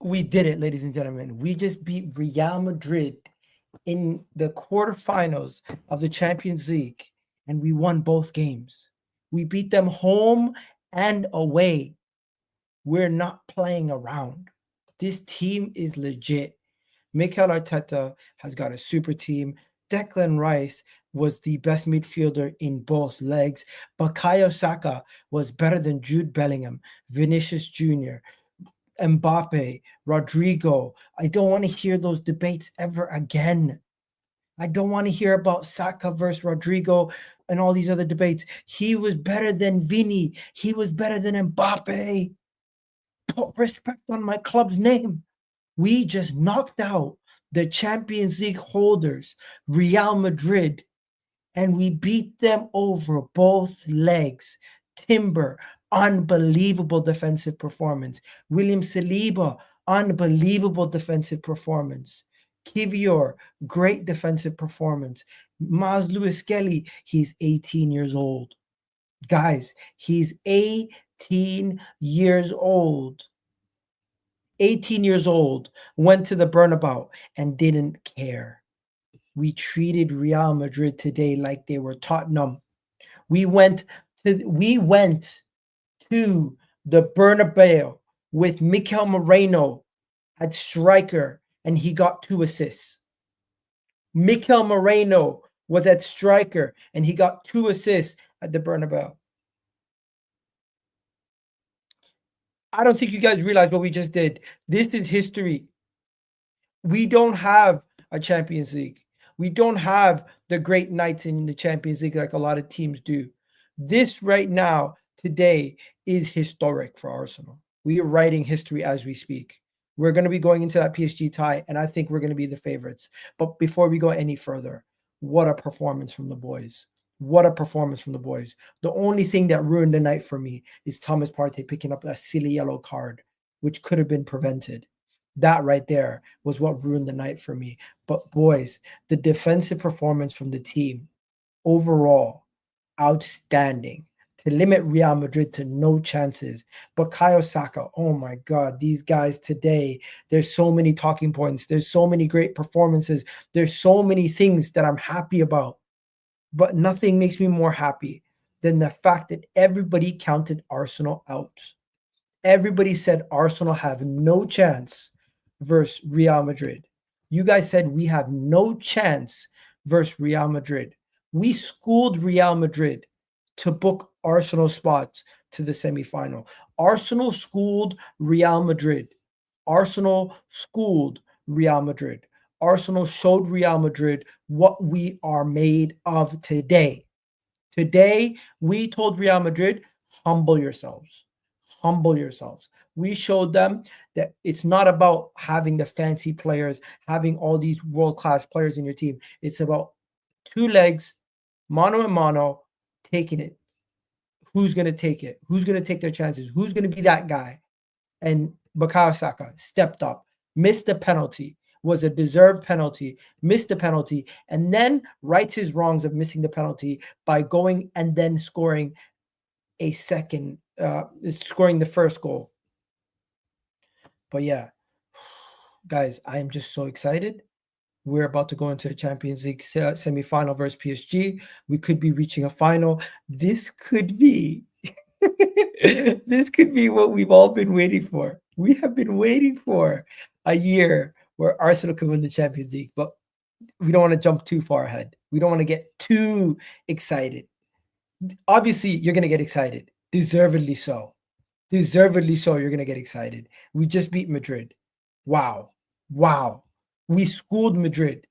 We did it, ladies and gentlemen. We just beat Real Madrid in the quarterfinals of the Champions League, and we won both games. We beat them home and away. We're not playing around. This team is legit. Mikel Arteta has got a super team. Declan Rice was the best midfielder in both legs. Bukayo Saka was better than Jude Bellingham, Vinicius Jr., Mbappe, Rodrigo. I don't want to hear those debates ever again. I don't want to hear about Saka versus Rodrigo and all these other debates. He was better than Vini. He was better than Mbappe. Put respect on my club's name. We just knocked out the Champions League holders, Real Madrid, and we beat them over both legs. Timber, unbelievable defensive performance. William Saliba, unbelievable defensive performance. Kivior, great defensive performance. Maz Lewis Kelly, he's 18 years old. Guys, he's 18 years old. 18 years old, went to the Bernabeu and didn't care. We treated Real Madrid today like they were Tottenham. We went to the Bernabeu with Mikel Moreno at striker, and he got 2 assists. Mikel Moreno was at striker, and he got 2 assists at the Bernabeu. I don't think you guys realize what we just did. This is history. We don't have a Champions League. We don't have the great nights in the Champions League like a lot of teams do. This right now, today, is historic for Arsenal. We are writing history as we speak. We're going to be going into that PSG tie, and I think we're going to be the favorites. But before we go any further, what a performance from the boys. What a performance from the boys. The only thing that ruined the night for me is Thomas Partey picking up a silly yellow card, which could have been prevented. That right there was what ruined the night for me. But boys, the defensive performance from the team overall, outstanding. To limit Real Madrid to no chances. Bukayo Saka, oh my God, these guys today, there's so many talking points. There's so many great performances. There's so many things that I'm happy about. But nothing makes me more happy than the fact that everybody counted Arsenal out. Everybody said Arsenal have no chance versus Real Madrid. You guys said we have no chance versus Real Madrid. We schooled Real Madrid to book Arsenal spots to the semifinal. Arsenal schooled Real Madrid. Arsenal schooled Real Madrid. Arsenal showed Real Madrid what we are made of today. Today, we told Real Madrid, humble yourselves. Humble yourselves. We showed them that it's not about having the fancy players, having all these world-class players in your team. It's about 2 legs, mano a mano, taking it. Who's going to take it? Who's going to take their chances? Who's going to be that guy? And Bukayo Saka stepped up, missed the penalty, was a deserved penalty, missed the penalty, and then rights his wrongs of missing the penalty by going and then scoring a second, scoring the first goal. But yeah, guys, I am just so excited. We're about to go into the Champions League semi-final versus PSG. We could be reaching a final. This could be this could be what we've all been waiting for. We have been waiting for a year where Arsenal can win the Champions League, but we don't want to jump too far ahead. We don't want to get too excited. Obviously, you're going to get excited. Deservedly so. Deservedly so, you're going to get excited. We just beat Madrid. Wow. Wow. We schooled Madrid.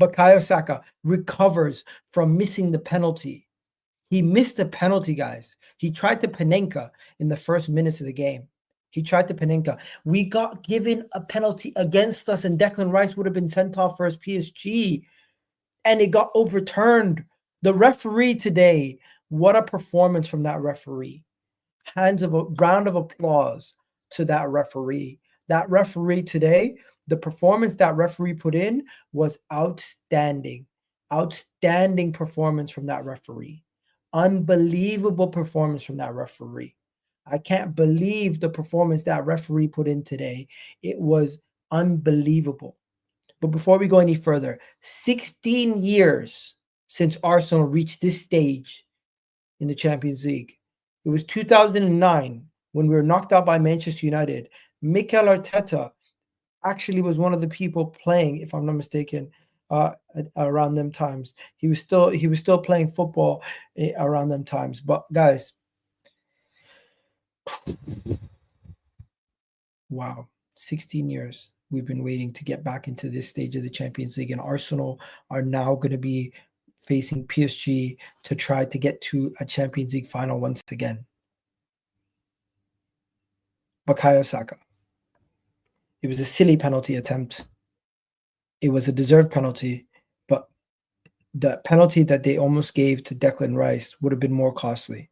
Bukayo Saka recovers from missing the penalty. He missed a penalty, guys. He tried to Panenka in the first minutes of the game. He tried to Panenka. We got given a penalty against us, and Declan Rice would have been sent off versus PSG, and it got overturned. The referee today, what a performance from that referee. Round of applause to that referee. That referee today, the performance that referee put in was outstanding. Outstanding performance from that referee. Unbelievable performance from that referee. I can't believe the performance that referee put in today. It was unbelievable. But before we go any further, 16 years since Arsenal reached this stage in the Champions League. It was 2009 when we were knocked out by Manchester United. Mikel Arteta actually was one of the people playing, if I'm not mistaken, around them times. He was still playing football around them times. But guys, wow, 16 years we've been waiting to get back into this stage of the Champions League, and Arsenal are now going to be facing PSG to try to get to a Champions League final once again. Bukayo Saka. It was a silly penalty attempt. It was a deserved penalty, but the penalty that they almost gave to Declan Rice would have been more costly.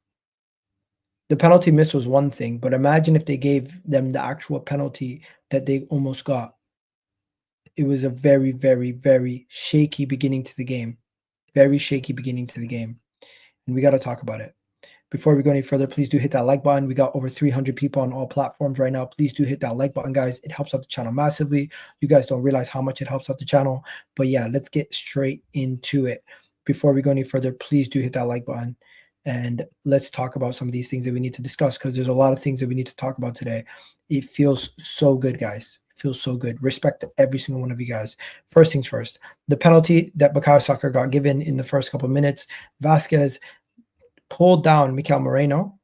The penalty miss was one thing, but imagine if they gave them the actual penalty that they almost got. It was a very, very, very shaky beginning to the game. Very shaky beginning to the game. And we got to talk about it. Before we go any further, please do hit that like button. We got over 300 people on all platforms right now. Please do hit that like button, guys. It helps out the channel massively. You guys don't realize how much it helps out the channel. But yeah, let's get straight into it. Before we go any further, please do hit that like button. And let's talk about some of these things that we need to discuss, because there's a lot of things that we need to talk about today. It feels so good, guys. It feels so good. Respect to every single one of you guys. First things first, the penalty that Bukayo Saka got given in the first couple of minutes, Vasquez pulled down Mikel Moreno,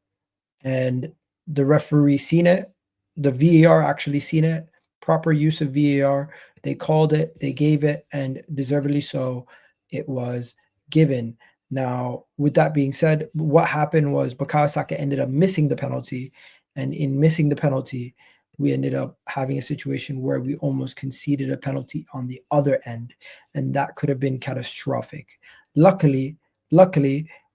and the referee seen it. The VAR actually seen it. Proper use of VAR. They called it, they gave it, and deservedly so, it was given. Now, with that being said, what happened was Bukayo Saka ended up missing the penalty, and in missing the penalty, we ended up having a situation where we almost conceded a penalty on the other end, and that could have been catastrophic. Luckily,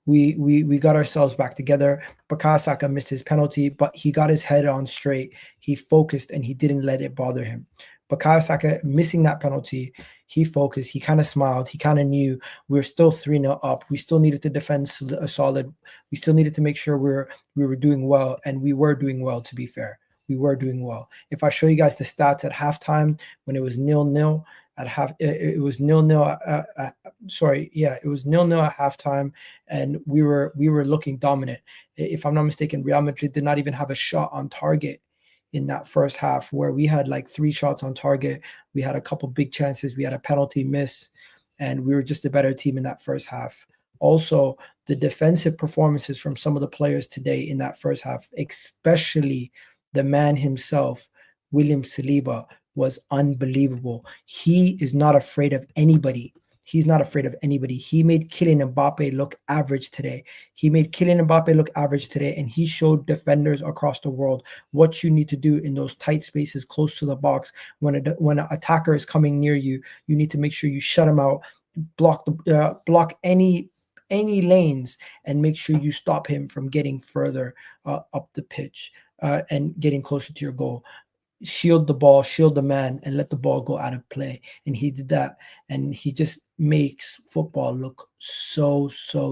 we got ourselves back together. Bukayo Saka missed his penalty, but he got his head on straight. He focused and he didn't let it bother him. Bukayo Saka missing that penalty, he focused. He kind of smiled. He kind of knew we were still 3-0 up. We still needed to defend a solid. We still needed to make sure we were doing well, and we were doing well, to be fair. We were doing well. If I show you guys the stats at halftime, when it was 0-0 at half, it was 0-0. It was 0-0 at halftime, and we were looking dominant. If I'm not mistaken, Real Madrid did not even have a shot on target in that first half, where we had like 3 shots on target. We had a couple big chances. We had a penalty miss, and we were just a better team in that first half. Also, the defensive performances from some of the players today in that first half, especially the man himself, William Saliba, was unbelievable. He is not afraid of anybody. He's not afraid of anybody. He made Kylian Mbappe look average today. And he showed defenders across the world what you need to do in those tight spaces close to the box. When an attacker is coming near you, you need to make sure you shut him out, block any lanes, and make sure you stop him from getting further up the pitch and getting closer to your goal. Shield the ball, shield the man, and let the ball go out of play. And he did that, and he just makes football look so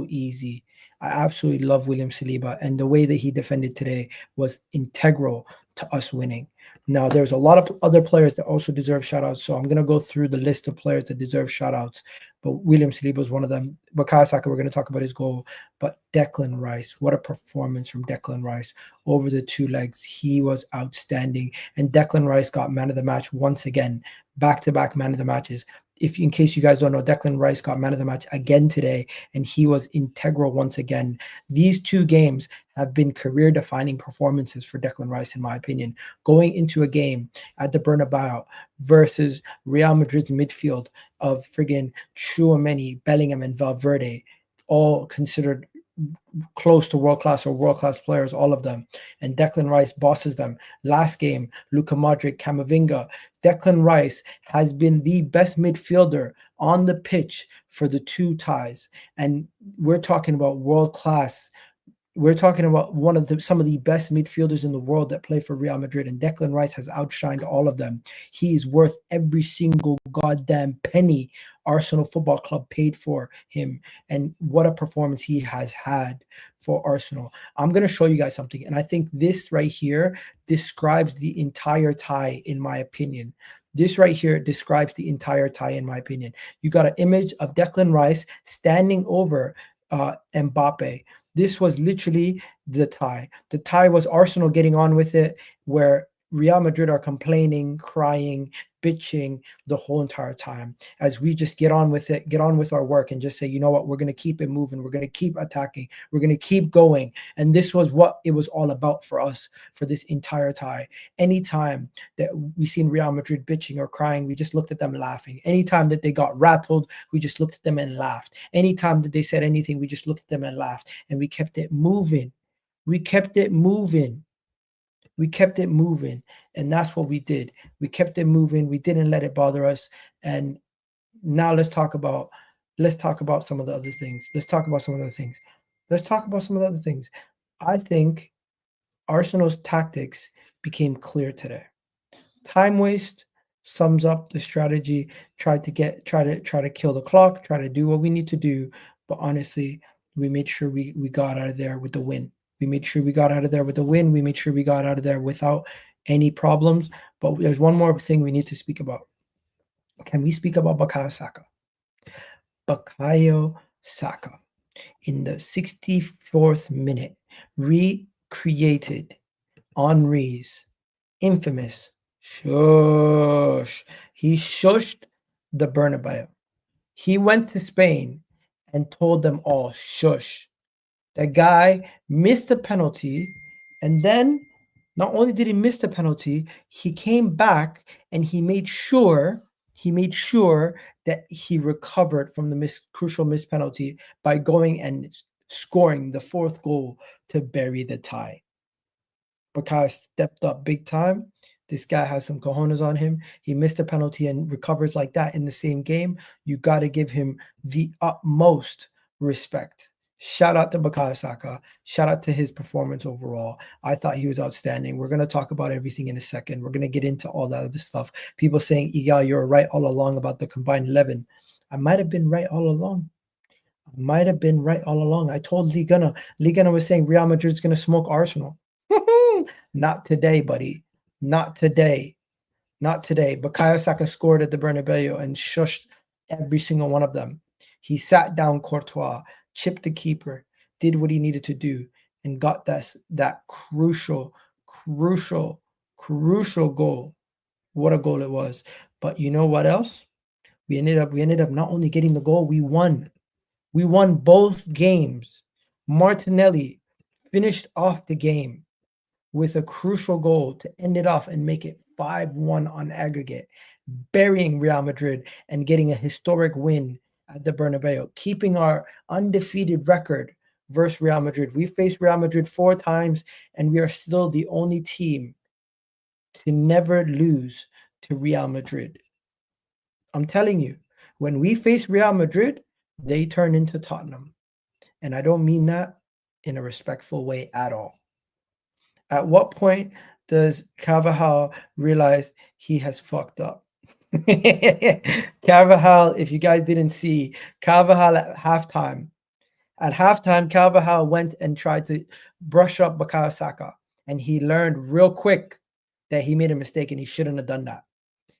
easy. I absolutely love William Saliba, and the way that he defended today was integral to us winning. Now, there's a lot of other players that also deserve shout-outs, so I'm going to go through the list of players that deserve shout-outs, but William Saliba is one of them. Bukayo Saka, we're going to talk about his goal, but Declan Rice, what a performance from Declan Rice over the 2 legs. He was outstanding, and Declan Rice got man of the match once again, back-to-back man of the matches. In case you guys don't know, Declan Rice got man of the match again today, and he was integral once again. These 2 games have been career-defining performances for Declan Rice, in my opinion. Going into a game at the Bernabeu versus Real Madrid's midfield of friggin' Tchouaméni, Bellingham, and Valverde, all considered close to world-class or world-class players, all of them. And Declan Rice bosses them. Last game, Luka Modric, Camavinga. Declan Rice has been the best midfielder on the pitch for the 2 ties. And we're talking about world-class we're talking about some of the best midfielders in the world that play for Real Madrid, and Declan Rice has outshined all of them. He is worth every single goddamn penny Arsenal Football Club paid for him, and what a performance he has had for Arsenal. I'm going to show you guys something, and I think this right here describes the entire tie, in my opinion. This right here describes the entire tie, in my opinion. You got an image of Declan Rice standing over Mbappe. This was literally the tie. The tie was Arsenal getting on with it, where Real Madrid are complaining, crying, bitching the whole entire time, as we just get on with it, get on with our work, and just say, you know what, we're going to keep it moving. We're going to keep attacking. We're going to keep going. And this was what it was all about for us for this entire tie. Anytime that we seen Real Madrid bitching or crying, we just looked at them laughing. Anytime that they got rattled, we just looked at them and laughed. Anytime that they said anything, we just looked at them and laughed. And we kept it moving. We kept it moving. We kept it moving, and that's what we did. We kept it moving. We didn't let it bother us. And now let's talk about some of the other things. Let's talk about some of the other things. I think Arsenal's tactics became clear today. Time waste sums up the strategy. Try to kill the clock. Try to do what we need to do. But honestly, we made sure we got out of there with the win. We made sure we got out of there with a win. We made sure we got out of there without any problems. But there's one more thing we need to speak about. Can we speak about Bukayo Saka? Bukayo Saka, in the 64th minute, recreated Henry's infamous shush. He shushed the Bernabeu. He went to Spain and told them all, shush. That guy missed a penalty, and then not only did he miss the penalty, he came back and he made sure that he recovered from the crucial missed penalty by going and scoring the 4th goal to bury the tie. Bukayo stepped up big time. This guy has some cojones on him. He missed a penalty and recovers like that in the same game. You got to give him the utmost respect. Shout out to Bukayo Saka. Shout out to his performance overall. I thought he was outstanding. We're going to talk about everything in a second. We're going to get into all that other stuff. People saying, Egal, you're right all along about the combined 11. I might have been right all along. I told Lee Gunnar was saying Real Madrid's going to smoke Arsenal. Not today, buddy. Not today. Bukayo Saka scored at the Bernabeu and shushed every single one of them. He sat down Courtois, chipped the keeper, did what he needed to do, and got that crucial goal. What a goal it was. But you know what else? We ended up not only getting the goal, we won. We won both games. Martinelli finished off the game with a crucial goal to end it off and make it 5-1 on aggregate, burying Real Madrid and getting a historic win at the Bernabeu, keeping our undefeated record versus Real Madrid. We faced Real Madrid 4 times, and we are still the only team to never lose to Real Madrid. I'm telling you, when we face Real Madrid, they turn into Tottenham. And I don't mean that in a respectful way at all. At what point does Carvajal realize he has fucked up? Carvajal, if you guys didn't see, Carvajal at halftime, Carvajal went and tried to brush up Bukayo Saka, and he learned real quick that he made a mistake and he shouldn't have done that.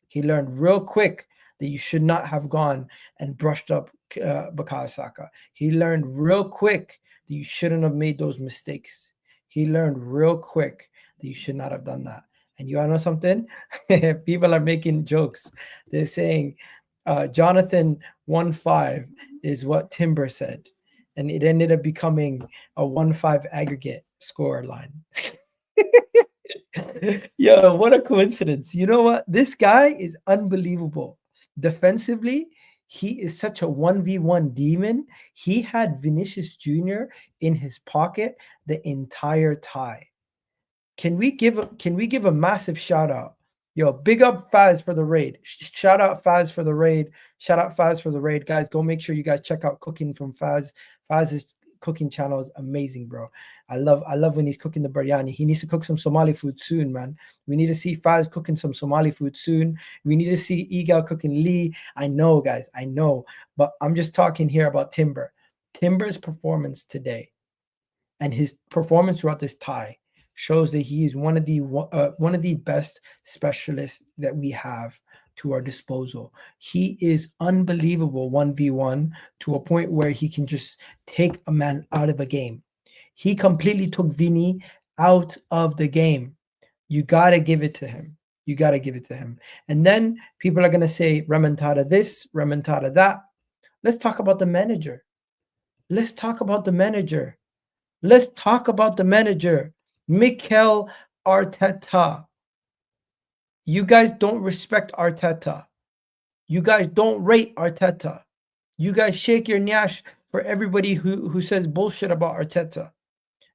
He learned real quick that you should not have gone and brushed up Bukayo Saka. He learned real quick that you shouldn't have made those mistakes. He learned real quick that you should not have done that. And you want to know something? People are making jokes. They're saying Jonathan 1-5 is what Timber said. And it ended up becoming a 1-5 aggregate score line. Yo, what a coincidence. You know what? This guy is unbelievable. Defensively, he is such a 1v1 demon. He had Vinicius Jr. in his pocket the entire tie. Can we give a massive shout out? Yo, big up Faz for the raid. Shout out Faz for the raid. Guys, go make sure you guys check out Cooking from Faz. Faz is cooking channel is amazing, bro. I love when he's cooking the biryani. He needs to cook some Somali food soon, man. We need to see Faz cooking some Somali food soon. We need to see Egal cooking Lee. I know, guys, I know, but I'm just talking here about Timber. Timber's performance today and his performance throughout this tie shows that he is one of the best specialists that we have to our disposal. He is unbelievable 1v1 to a point where he can just take a man out of a game. He completely took Vini out of the game. You got to give it to him. You got to give it to him. And then people are going to say remontada this, remontada that. Let's talk about the manager. Let's talk about the manager. Let's talk about the manager, Mikel Arteta. You guys don't respect Arteta. You guys don't rate Arteta. You guys shake your nyash for everybody who says bullshit about Arteta.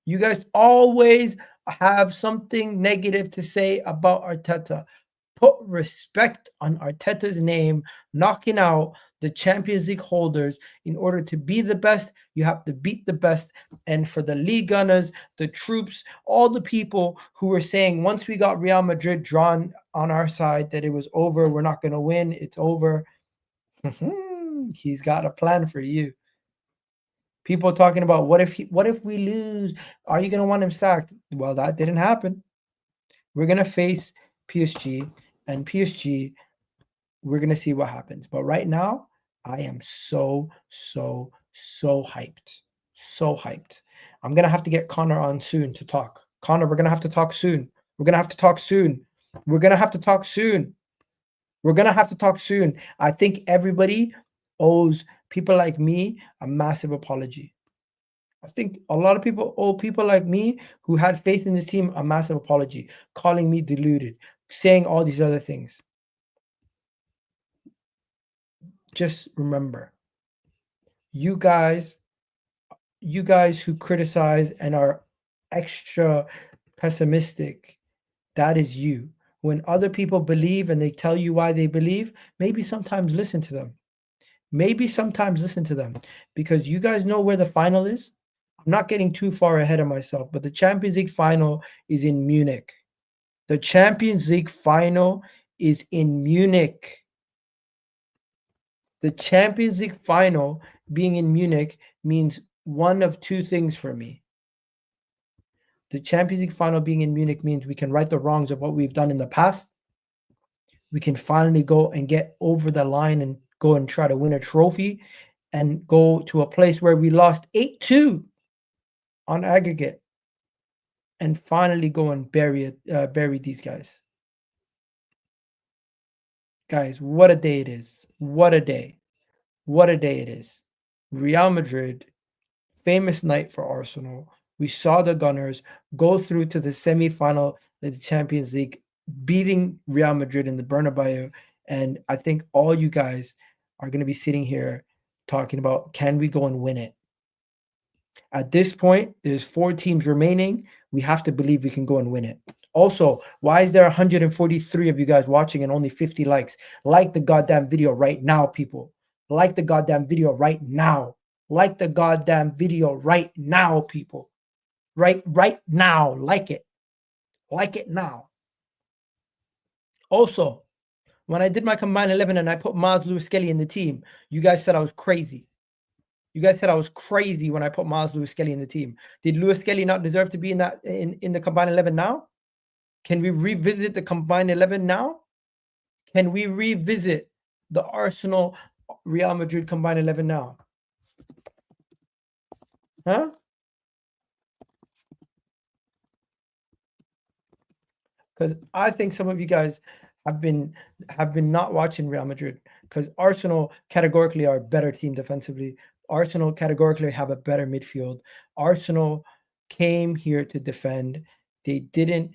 You guys always have something negative to say about Arteta. Put respect on Arteta's name, knocking out the Champions League holders. In order to be the best, you have to beat the best. And for the league gunners, the troops, all the people who were saying once we got Real Madrid drawn on our side that it was over, we're not going to win, it's over. He's got a plan for you. People talking about what if we lose? Are you going to want him sacked? Well, that didn't happen. We're going to face PSG, and PSG, we're going to see what happens. But right now, I am so hyped. So hyped. I'm going to have to get Connor on soon to talk. Connor, we're going to have to talk soon. We're going to have to talk soon. We're going to have to talk soon. We're going to have to talk soon. I think everybody owes people like me a massive apology. I think a lot of people owe people like me who had faith in this team a massive apology, calling me deluded, saying all these other things. Just remember, you guys who criticize and are extra pessimistic, that is you. When other people believe and they tell you why they believe, maybe sometimes listen to them. Maybe sometimes listen to them, because you guys know where the final is. I'm not getting too far ahead of myself, but the Champions League final is in Munich. The Champions League final is in Munich. The Champions League final being in Munich means one of two things for me. The Champions League final being in Munich means we can right the wrongs of what we've done in the past. We can finally go and get over the line and go and try to win a trophy and go to a place where we lost 8-2 on aggregate and finally go and bury these guys. Guys, what a day it is. What a day. What a day it is. Real Madrid, famous night for Arsenal. We saw the Gunners go through to the semi-final of the Champions League, beating Real Madrid in the Bernabeu. And I think all you guys are going to be sitting here talking about, can we go and win it? At this point, there's 4 teams remaining. We have to believe we can go and win it. Also, why is there 143 of you guys watching and only 50 likes? Like the goddamn video right now, people. Like the goddamn video right now. Like the goddamn video right now, people. Right now. Like it. Like it now. Also, when I did my combined 11 and I put Miles Lewis-Skelly in the team, you guys said I was crazy. You guys said I was crazy when I put Miles Lewis-Skelly in the team. Did Lewis-Skelly not deserve to be in that in the combined 11 now? Can we revisit the combined 11 now? Can we revisit the Arsenal Real Madrid combined 11 now? Huh? Because I think some of you guys have been not watching Real Madrid, because Arsenal categorically are a better team defensively. Arsenal categorically have a better midfield. Arsenal came here to defend. They didn't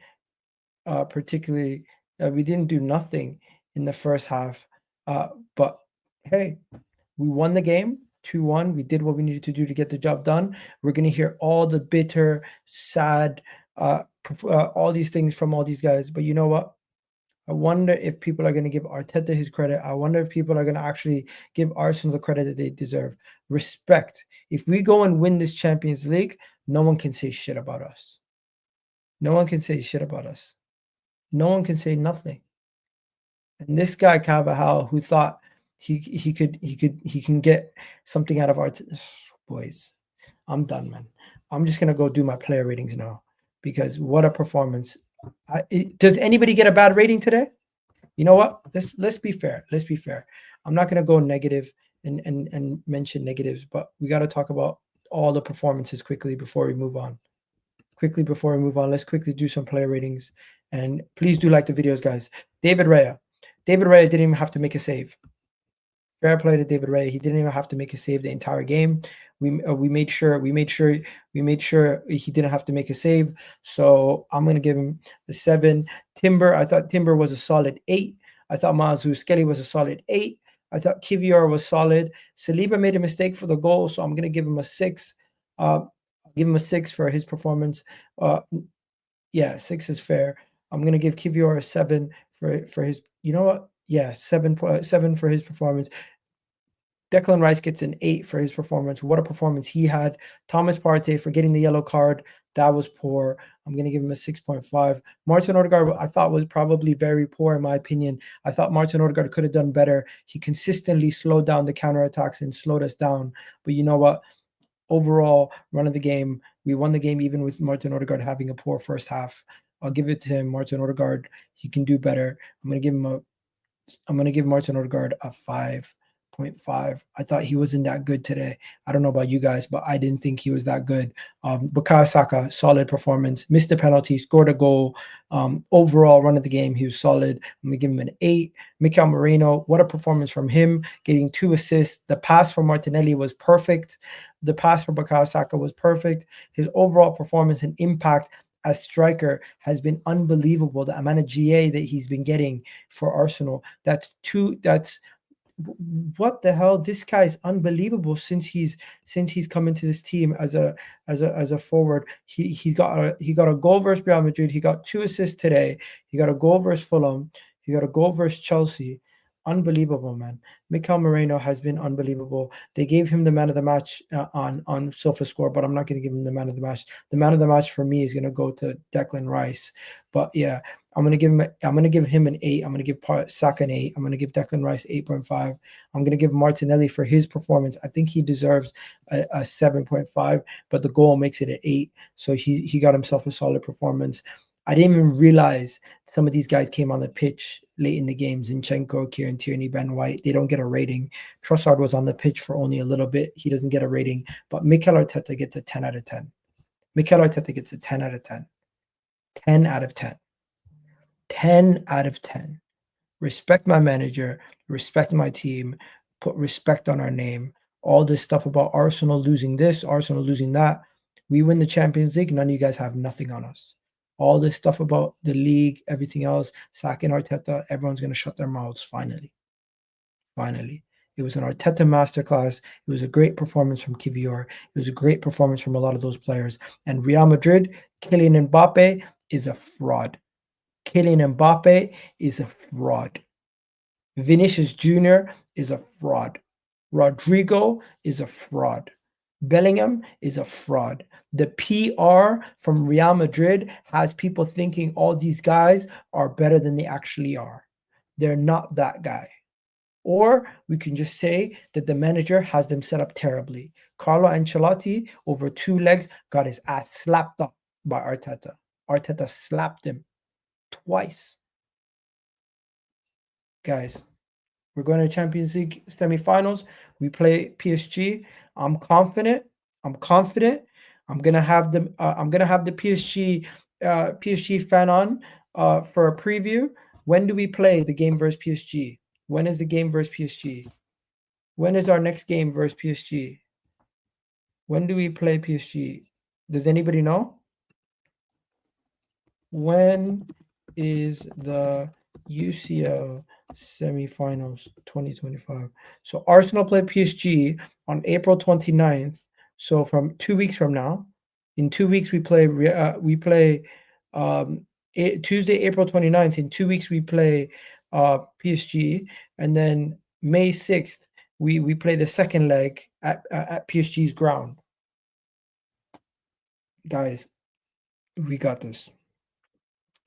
particularly, we didn't do nothing in the first half. But hey, we won the game 2-1. We did what we needed to do to get the job done. We're going to hear all the bitter, sad, all these things from all these guys. But you know what? I wonder if people are going to give Arteta his credit. I wonder if people are going to actually give Arsenal the credit that they deserve. Respect. If we go and win this Champions League, no one can say shit about us. No one can say shit about us. No one can say nothing. And this guy Carvajal, who thought he can get something out of our boys. I'm done, man. I'm just gonna go do my player ratings now because what a performance! Does anybody get a bad rating today? You know what? Let's be fair. Let's be fair. I'm not gonna go negative and mention negatives, but we got to talk about all the performances quickly before we move on. Let's quickly do some player ratings. And please do like the videos, guys. David Raya. David Raya didn't even have to make a save. Fair play to David Raya. He didn't even have to make a save the entire game. We made sure he didn't have to make a save. So I'm gonna give him a 7. Timber, I thought Timber was a solid 8. I thought Mazu Skelly was a solid 8. I thought Kivior was solid. Saliba made a mistake for the goal, so I'm gonna give him a 6. Give him a 6 for his performance. Yeah, 6 is fair. I'm gonna give Kivior a 7 for his. You know what? Yeah, 7 for his performance. Declan Rice gets an 8 for his performance. What a performance he had. Thomas Partey for getting the yellow card. That was poor. I'm going to give him a 6.5. Martin Odegaard, I thought was probably very poor in my opinion. I thought Martin Odegaard could have done better. He consistently slowed down the counterattacks and slowed us down. But you know what? Overall, run of the game, we won the game even with Martin Odegaard having a poor first half. I'll give it to him. Martin Odegaard, he can do better. I'm going to give Martin Odegaard a 5.5. I thought he wasn't that good today. I don't know about you guys, but I didn't think he was that good. Bukayo Saka, solid performance. Missed a penalty, scored a goal. Overall run of the game, he was solid. I'm going to give him an 8. Mikel Merino, what a performance from him, getting 2 assists. The pass from Martinelli was perfect. The pass for Bukayo Saka was perfect. His overall performance and impact as striker has been unbelievable. The amount of GA that he's been getting for Arsenal, that's what the hell? This guy is unbelievable since he's come into this team as a forward. He got a goal versus Real Madrid. He got 2 assists today. He got a goal versus Fulham. He got a goal versus Chelsea. Unbelievable, man. Mikel Merino has been unbelievable. They gave him the man of the match on SofaScore, but I'm not going to give him the man of the match. The man of the match for me is going to go to Declan Rice. But yeah, I'm going to give him an 8. I'm going to give Saka an 8. I'm going to give Declan Rice 8.5. I'm going to give Martinelli for his performance. I think he deserves a 7.5, but the goal makes it an 8. So he got himself a solid performance. I didn't even realize some of these guys came on the pitch late in the game. Zinchenko, Kieran Tierney, Ben White, they don't get a rating. Trossard was on the pitch for only a little bit. He doesn't get a rating. But Mikel Arteta gets a 10 out of 10. Mikel Arteta gets a 10 out of 10. 10 out of 10. 10 out of 10. Respect my manager. Respect my team. Put respect on our name. All this stuff about Arsenal losing this, Arsenal losing that. We win the Champions League. None of you guys have nothing on us. All this stuff about the league, everything else, Saka and Arteta, everyone's going to shut their mouths finally. Finally. It was an Arteta masterclass. It was a great performance from Kivior. It was a great performance from a lot of those players. And Real Madrid, Kylian Mbappe is a fraud. Kylian Mbappe is a fraud. Vinicius Jr. is a fraud. Rodrigo is a fraud. Bellingham is a fraud. The PR from Real Madrid has people thinking all these guys are better than they actually are. They're not that guy. Or we can just say that the manager has them set up terribly. Carlo Ancelotti, over 2 legs, got his ass slapped up by Arteta. Arteta slapped him twice. Guys, we're going to Champions League semifinals. We play PSG. I'm confident. I'm gonna have the PSG fan on for a preview. When do we play the game versus PSG? When is the game versus PSG? When is our next game versus PSG? When do we play PSG? Does anybody know? When is the UCL semifinals 2025? So Arsenal play PSG on April 29th. So from 2 weeks from now, in 2 weeks we play Tuesday, April 29th. In 2 weeks, we play PSG, and then May 6th, we play the second leg at PSG's ground. Guys, we got this.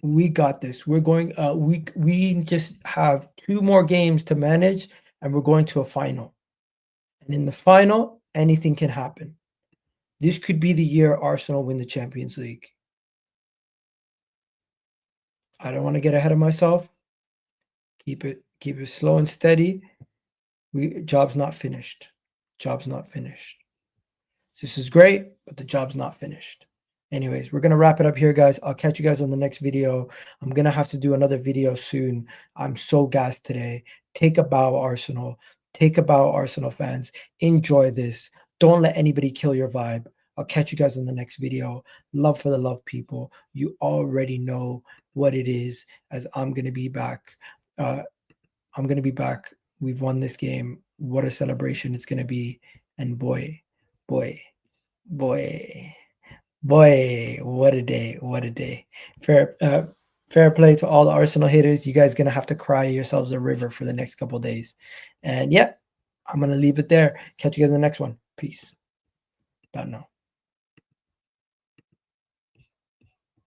We got this. We're going. We just have 2 more games to manage, and we're going to a final. And in the final, anything can happen. This could be the year Arsenal win the Champions League. I don't want to get ahead of myself. Keep it slow and steady. Job's not finished. Job's not finished. This is great, but the job's not finished. Anyways, we're going to wrap it up here, guys. I'll catch you guys on the next video. I'm going to have to do another video soon. I'm so gassed today. Take a bow, Arsenal. Take a bow, Arsenal fans. Enjoy this. Don't let anybody kill your vibe. I'll catch you guys on the next video. Love for the love, people. You already know what it is, as I'm going to be back. I'm going to be back. We've won this game. What a celebration it's going to be. And boy, what a day. What a day. Fair play to all the Arsenal haters. You guys going to have to cry yourselves a river for the next couple days. And yeah, I'm going to leave it there. Catch you guys in the next one. Peace. Don't know.